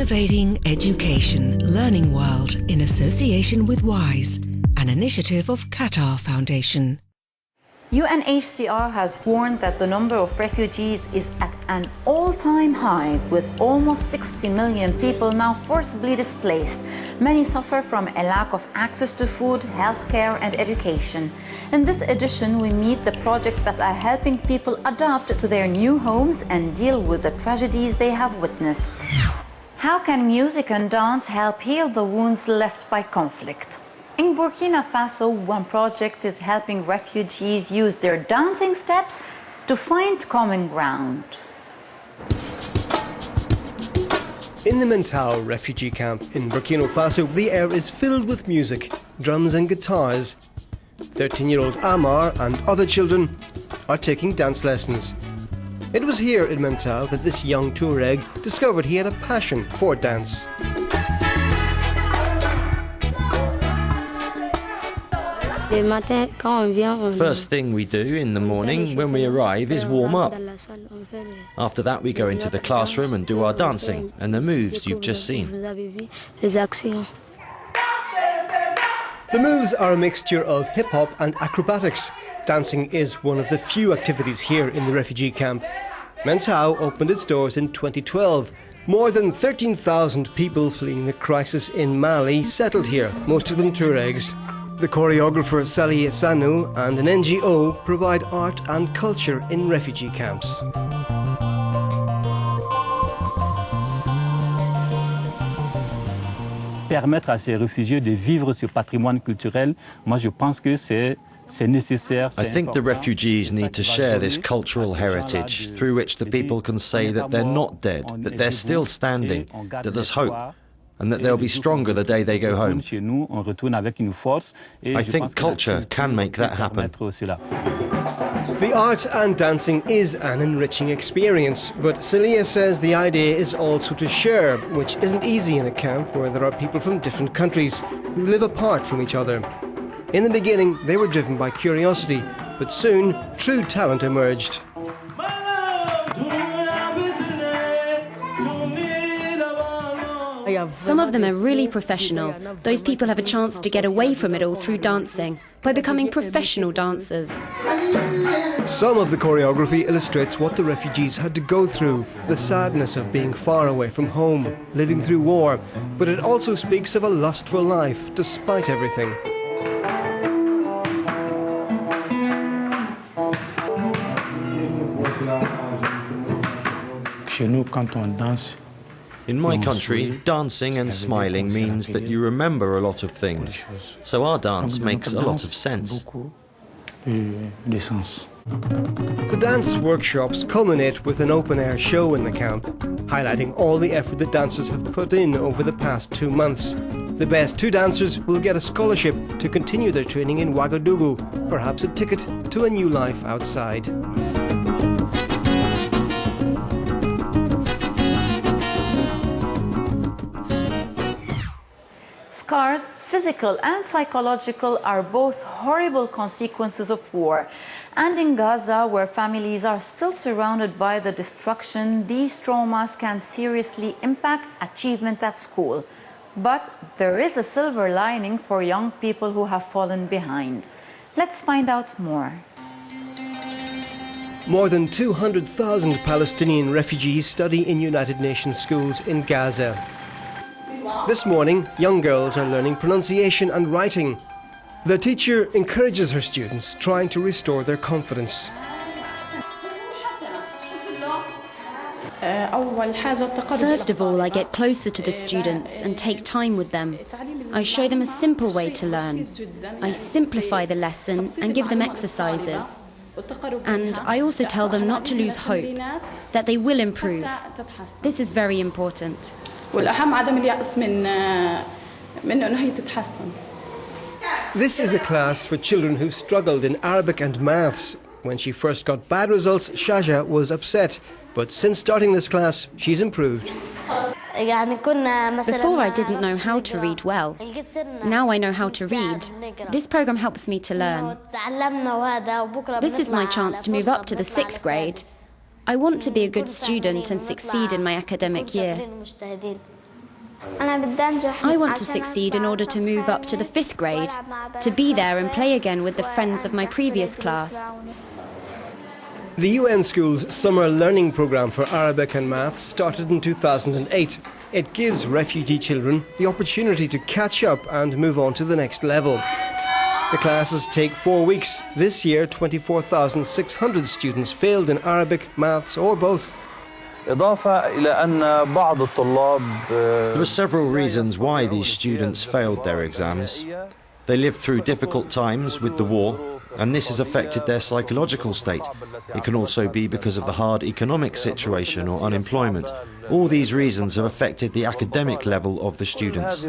Innovating Education Learning World in association with WISE, an initiative of Qatar Foundation. UNHCR has warned that the number of refugees is at an all-time high, with almost 60 million people now forcibly displaced. Many suffer from a lack of access to food, healthcare and education. In this edition, we meet the projects that are helping people adapt to their new homes and deal with the tragedies they have witnessed. How can music and dance help heal the wounds left by conflict? In Burkina Faso, one project is helping refugees use their dancing steps to find common ground. In the Mentao refugee camp in Burkina Faso, the air is filled with music, drums and guitars. 13-year-old Amar and other children are taking dance lessons. It was here in Mentao that this young Tuareg discovered he had a passion for dance. First thing we do in the morning when we arrive is warm up. After that we go into the classroom and do our dancing and the moves you've just seen. The moves are a mixture of hip-hop and acrobatics. Dancing is one of the few activities here in the refugee camp. Mentao opened its doors in 2012. More than 13,000 people fleeing the crisis in Mali settled here, most of them Tuaregs. The choreographer Salih Sanu and an NGO provide art and culture in refugee camps. Permettre à ces réfugiés de vivre ce patrimoine culturel, moi je pense que c'est nécessaire. I think the refugees need to share this cultural heritage through which the people can say that they're not dead, that they're still standing, that there's hope, and that they'll be stronger the day they go home. I think culture can make that happen. The art and dancing is an enriching experience, but Celia says the idea is also to share, which isn't easy in a camp where there are people from different countries who live apart from each other. In the beginning, they were driven by curiosity, but soon, true talent emerged. Some of them are really professional. Those people have a chance to get away from it all through dancing, by becoming professional dancers. Some of the choreography illustrates what the refugees had to go through, the sadness of being far away from home, living through war, but it also speaks of a lust for life, despite everything. In my country, dancing and smiling means that you remember a lot of things. So our dance makes a lot of sense. The dance workshops culminate with an open-air show in the camp, highlighting all the effort the dancers have put in over the past 2 months. The best 2 dancers will get a scholarship to continue their training in Ouagadougou, perhaps a ticket to a new life outside. Scars, physical and psychological, are both horrible consequences of war. And in Gaza, where families are still surrounded by the destruction, these traumas can seriously impact achievement at school. But there is a silver lining for young people who have fallen behind. Let's find out more. More than 200,000 Palestinian refugees study in United Nations schools in Gaza. This morning, young girls are learning pronunciation and writing. The teacher encourages her students, trying to restore their confidence. First of all, I get closer to the students and take time with them. I show them a simple way to learn. I simplify the lesson and give them exercises. And I also tell them not to lose hope, that they will improve. This is very important. This is a class for children who've struggled in Arabic and maths. When she first got bad results, Shaja was upset. But since starting this class, she's improved. Before I didn't know how to read well. Now I know how to read. This program helps me to learn. This is my chance to move up to the 6th grade. I want to be a good student and succeed in my academic year. I want to succeed in order to move up to the 5th grade, to be there and play again with the friends of my previous class. The UN School's Summer Learning Programme for Arabic and Maths started in 2008. It gives refugee children the opportunity to catch up and move on to the next level. The classes take 4 weeks. This year, 24,600 students failed in Arabic, Maths or both. There were several reasons why these students failed their exams. They lived through difficult times with the war, and this has affected their psychological state. It can also be because of the hard economic situation or unemployment. All these reasons have affected the academic level of the students.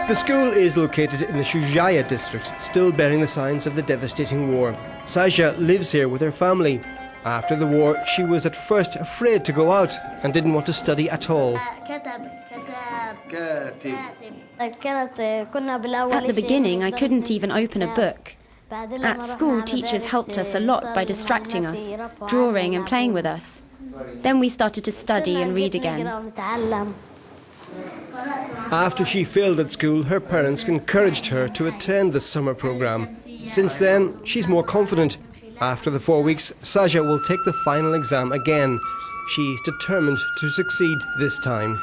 The school is located in the Shujaya district, still bearing the signs of the devastating war. Saja lives here with her family. After the war, she was at first afraid to go out and didn't want to study at all. At the beginning, I couldn't even open a book. At school, teachers helped us a lot by distracting us, drawing and playing with us. Then we started to study and read again. After she failed at school, her parents encouraged her to attend the summer program. Since then, she's more confident. After the 4 weeks, Saja will take the final exam again. She's determined to succeed this time.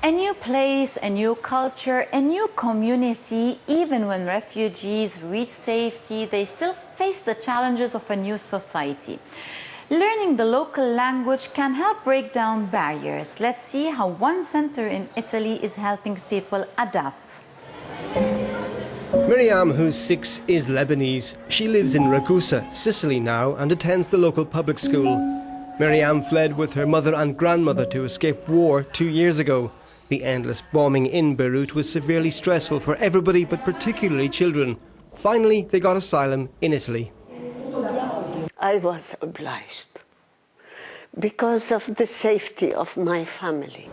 A new place, a new culture, a new community. Even when refugees reach safety, they still face the challenges of a new society. Learning the local language can help break down barriers. Let's see how one center in Italy is helping people adapt. Miriam, who's 6, is Lebanese. She lives in Ragusa, Sicily now, and attends the local public school. Miriam fled with her mother and grandmother to escape war 2 years ago. The endless bombing in Beirut was severely stressful for everybody, but particularly children. Finally, they got asylum in Italy. I was obliged because of the safety of my family.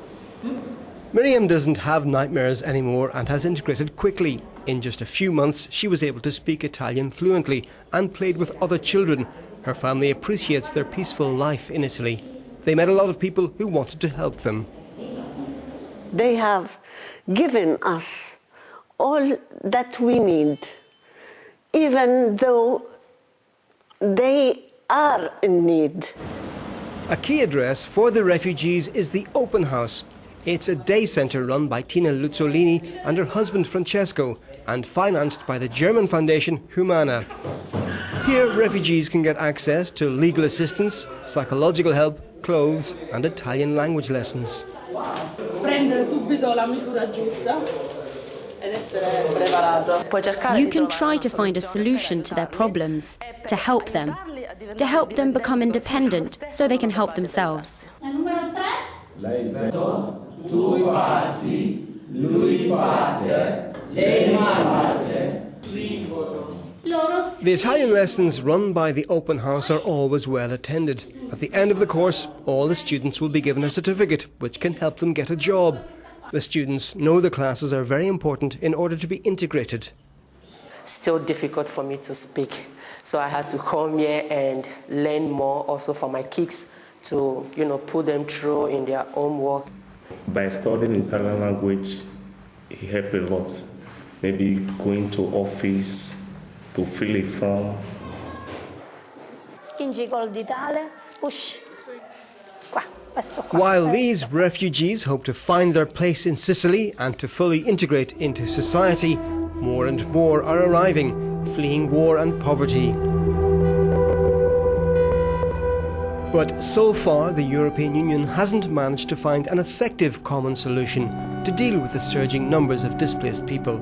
Miriam doesn't have nightmares anymore and has integrated quickly. In just a few months, she was able to speak Italian fluently and played with other children. Her family appreciates their peaceful life in Italy. They met a lot of people who wanted to help them. They have given us all that we need, even though they are in need. A key address for the refugees is the Open House. It's a day centre run by Tina Luzzolini and her husband Francesco and financed by the German foundation Humana. Here, refugees can get access to legal assistance, psychological help, clothes and Italian language lessons. You can try to find a solution to their problems, to help them become independent so they can help themselves. The Italian lessons run by the Open House are always well attended. At the end of the course, all the students will be given a certificate which can help them get a job. The students know the classes are very important in order to be integrated. Still difficult for me to speak, so I had to come here and learn more also for my kids to, put them through in their homework. By studying Italian language, it helped a lot. Maybe going to office, to fill a form. While these refugees hope to find their place in Sicily and to fully integrate into society, more and more are arriving, fleeing war and poverty. But so far, the European Union hasn't managed to find an effective common solution to deal with the surging numbers of displaced people,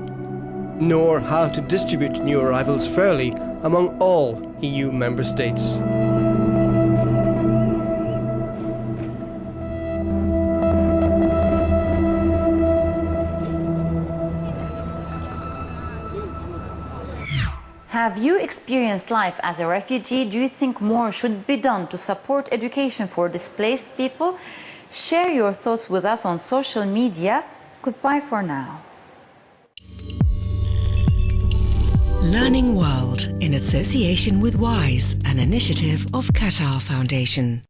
nor how to distribute new arrivals fairly among all EU member states. Have you experienced life as a refugee? Do you think more should be done to support education for displaced people? Share your thoughts with us on social media. Goodbye for now. Learning World in association with WISE, an initiative of Qatar Foundation.